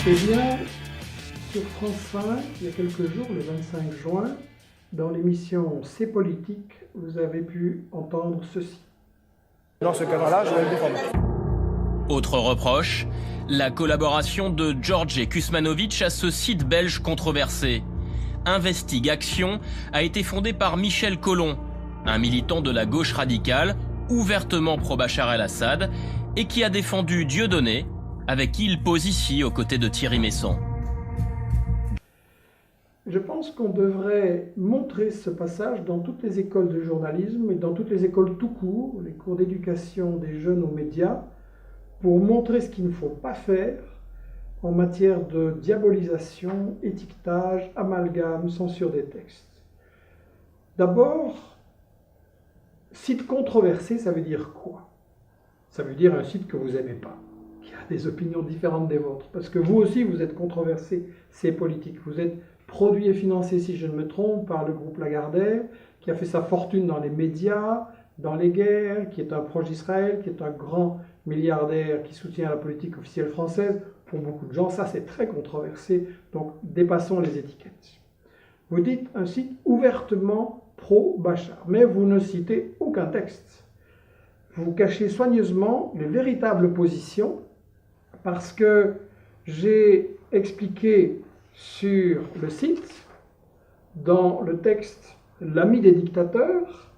Eh bien, sur France 5, il y a quelques jours, le 25 juin, dans l'émission C'est politique, vous avez pu entendre ceci. Dans ce cadre-là, je vais le défendre. Autre reproche, la collaboration de George Kuzmanovic à ce site belge controversé. Investigation a été fondé par Michel Collomb, un militant de la gauche radicale, ouvertement pro-Bachar el-Assad, et qui a défendu Dieudonné, avec qui il pose ici aux côtés de Thierry Meyssan. Je pense qu'on devrait montrer ce passage dans toutes les écoles de journalisme et dans toutes les écoles tout court, les cours d'éducation des jeunes aux médias, pour montrer ce qu'il ne faut pas faire en matière de diabolisation, étiquetage, amalgame, censure des textes. D'abord, site controversé, ça veut dire quoi? Ça veut dire un site que vous n'aimez pas, qui a des opinions différentes des vôtres, parce que vous aussi vous êtes controversé, c'est politique. Vous êtes produit et financé, si je ne me trompe, par le groupe Lagardère, qui a fait sa fortune dans les médias, dans les guerres, qui est un proche d'Israël, qui est un grand milliardaire qui soutient la politique officielle française. Pour beaucoup de gens, ça c'est très controversé, donc dépassons les étiquettes. Vous dites un site ouvertement pro-Bachar, mais vous ne citez aucun texte. Vous cachez soigneusement les véritables positions, parce que j'ai expliqué sur le site, dans le texte « L'ami des dictateurs »,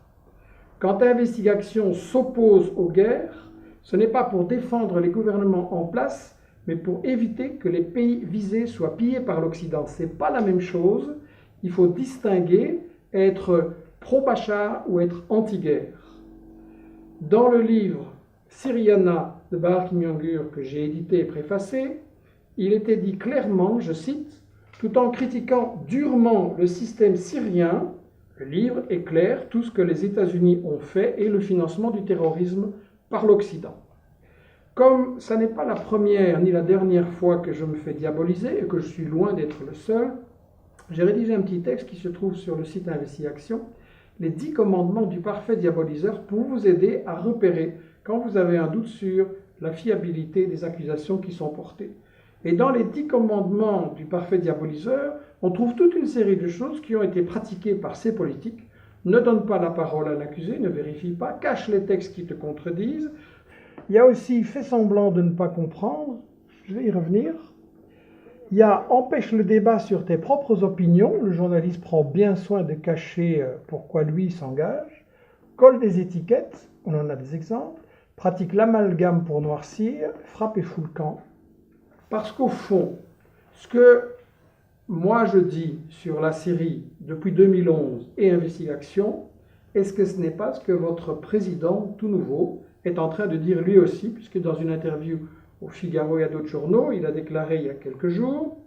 quand Investigation s'oppose aux guerres, ce n'est pas pour défendre les gouvernements en place, mais pour éviter que les pays visés soient pillés par l'Occident. Ce n'est pas la même chose. Il faut distinguer être pro-Bachar ou être anti-guerre. Dans le livre Syriana de Barak Miongur que j'ai édité et préfacé, il était dit clairement, je cite, tout en critiquant durement le système syrien, le livre est clair, tout ce que les États-Unis ont fait et le financement du terrorisme par l'Occident. Comme ça n'est pas la première ni la dernière fois que je me fais diaboliser et que je suis loin d'être le seul, j'ai rédigé un petit texte qui se trouve sur le site Investigation, les 10 commandements du parfait diaboliseur pour vous aider à repérer quand vous avez un doute sur la fiabilité des accusations qui sont portées. Et dans les 10 commandements du parfait diaboliseur, on trouve toute une série de choses qui ont été pratiquées par ces politiques. Ne donne pas la parole à l'accusé, ne vérifie pas, cache les textes qui te contredisent. Il y a aussi fait semblant de ne pas comprendre, je vais y revenir. Il y a empêche le débat sur tes propres opinions, le journaliste prend bien soin de cacher pourquoi lui s'engage. Colle des étiquettes, on en a des exemples. Pratique l'amalgame pour noircir, frappe et fout le camp. Parce qu'au fond, ce que moi je dis sur la Syrie depuis 2011 et Investigation, est-ce que ce n'est pas ce que votre président, tout nouveau, est en train de dire lui aussi, puisque dans une interview au Figaro et à d'autres journaux, il a déclaré il y a quelques jours,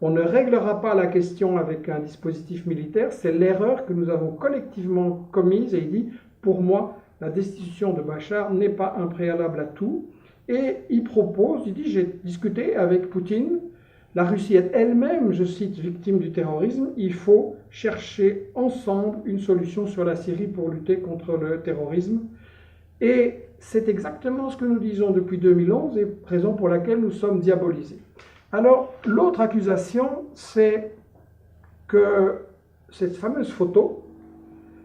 on ne réglera pas la question avec un dispositif militaire, c'est l'erreur que nous avons collectivement commise, et il dit, pour moi, la destitution de Bachar n'est pas un préalable à tout. Et il propose, il dit, j'ai discuté avec Poutine, la Russie est elle-même, je cite, victime du terrorisme, il faut chercher ensemble une solution sur la Syrie pour lutter contre le terrorisme. Et c'est exactement ce que nous disons depuis 2011 et raison pour laquelle nous sommes diabolisés. Alors, l'autre accusation, c'est que cette fameuse photo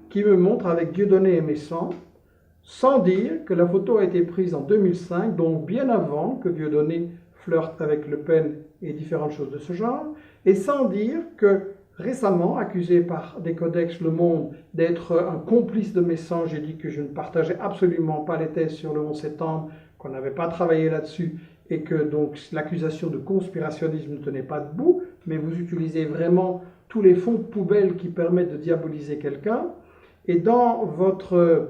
qui me montre avec Dieudonné et Meyssan, sans dire que la photo a été prise en 2005, donc bien avant que Dieudonné flirte avec Le Pen et différentes choses de ce genre, et sans dire que récemment, accusé par des codex Le Monde d'être un complice de Meyssan, j'ai dit que je ne partageais absolument pas les thèses sur le 11 septembre, qu'on n'avait pas travaillé là-dessus, et que donc l'accusation de conspirationnisme ne tenait pas debout, mais vous utilisez vraiment tous les fonds de poubelle qui permettent de diaboliser quelqu'un, et dans votre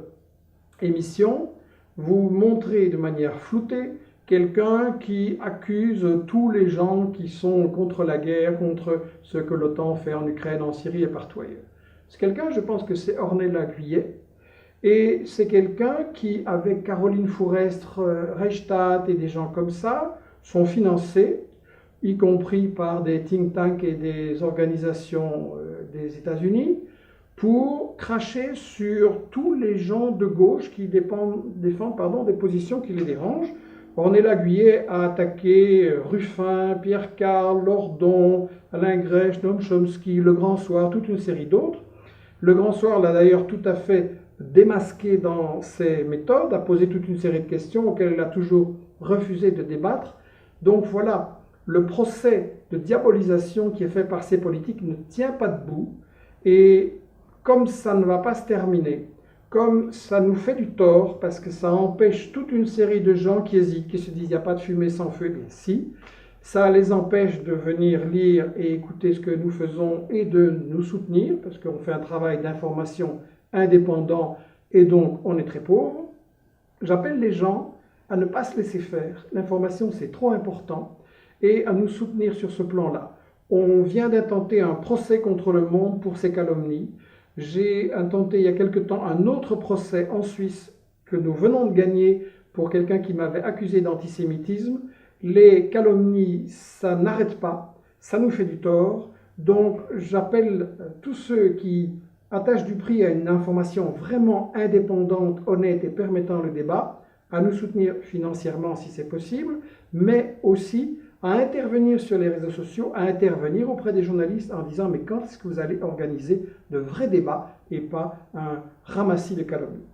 émission, vous montrez de manière floutée quelqu'un qui accuse tous les gens qui sont contre la guerre, contre ce que l'OTAN fait en Ukraine, en Syrie et partout ailleurs. C'est quelqu'un, je pense que c'est Ornella Guyet, et c'est quelqu'un qui, avec Caroline Fourest, Reichstadt et des gens comme ça, sont financés, y compris par des think tanks et des organisations des États-Unis, pour cracher sur tous les gens de gauche qui défendent des positions qui les dérangent. Ornella Guyet a attaqué Ruffin, Pierre Carl, Lordon, Alain Grèche, Noam Chomsky, Le Grand Soir, toute une série d'autres. Le Grand Soir l'a d'ailleurs tout à fait démasqué dans ses méthodes, a posé toute une série de questions auxquelles il a toujours refusé de débattre. Donc voilà, le procès de diabolisation qui est fait par ces politiques ne tient pas debout. Et comme ça ne va pas se terminer, comme ça nous fait du tort, parce que ça empêche toute une série de gens qui hésitent, qui se disent « il n'y a pas de fumée sans feu », bien si, ça les empêche de venir lire et écouter ce que nous faisons et de nous soutenir, parce qu'on fait un travail d'information indépendant et donc on est très pauvre. J'appelle les gens à ne pas se laisser faire. L'information, c'est trop important, et à nous soutenir sur ce plan-là. On vient d'intenter un procès contre le monde pour ces calomnies. J'ai intenté il y a quelque temps un autre procès en Suisse que nous venons de gagner pour quelqu'un qui m'avait accusé d'antisémitisme. Les calomnies, ça n'arrête pas, ça nous fait du tort. Donc j'appelle tous ceux qui attachent du prix à une information vraiment indépendante, honnête et permettant le débat, à nous soutenir financièrement si c'est possible, mais aussi à intervenir sur les réseaux sociaux, à intervenir auprès des journalistes en disant « mais quand est-ce que vous allez organiser de vrais débats et pas un ramassis de calomnies ?»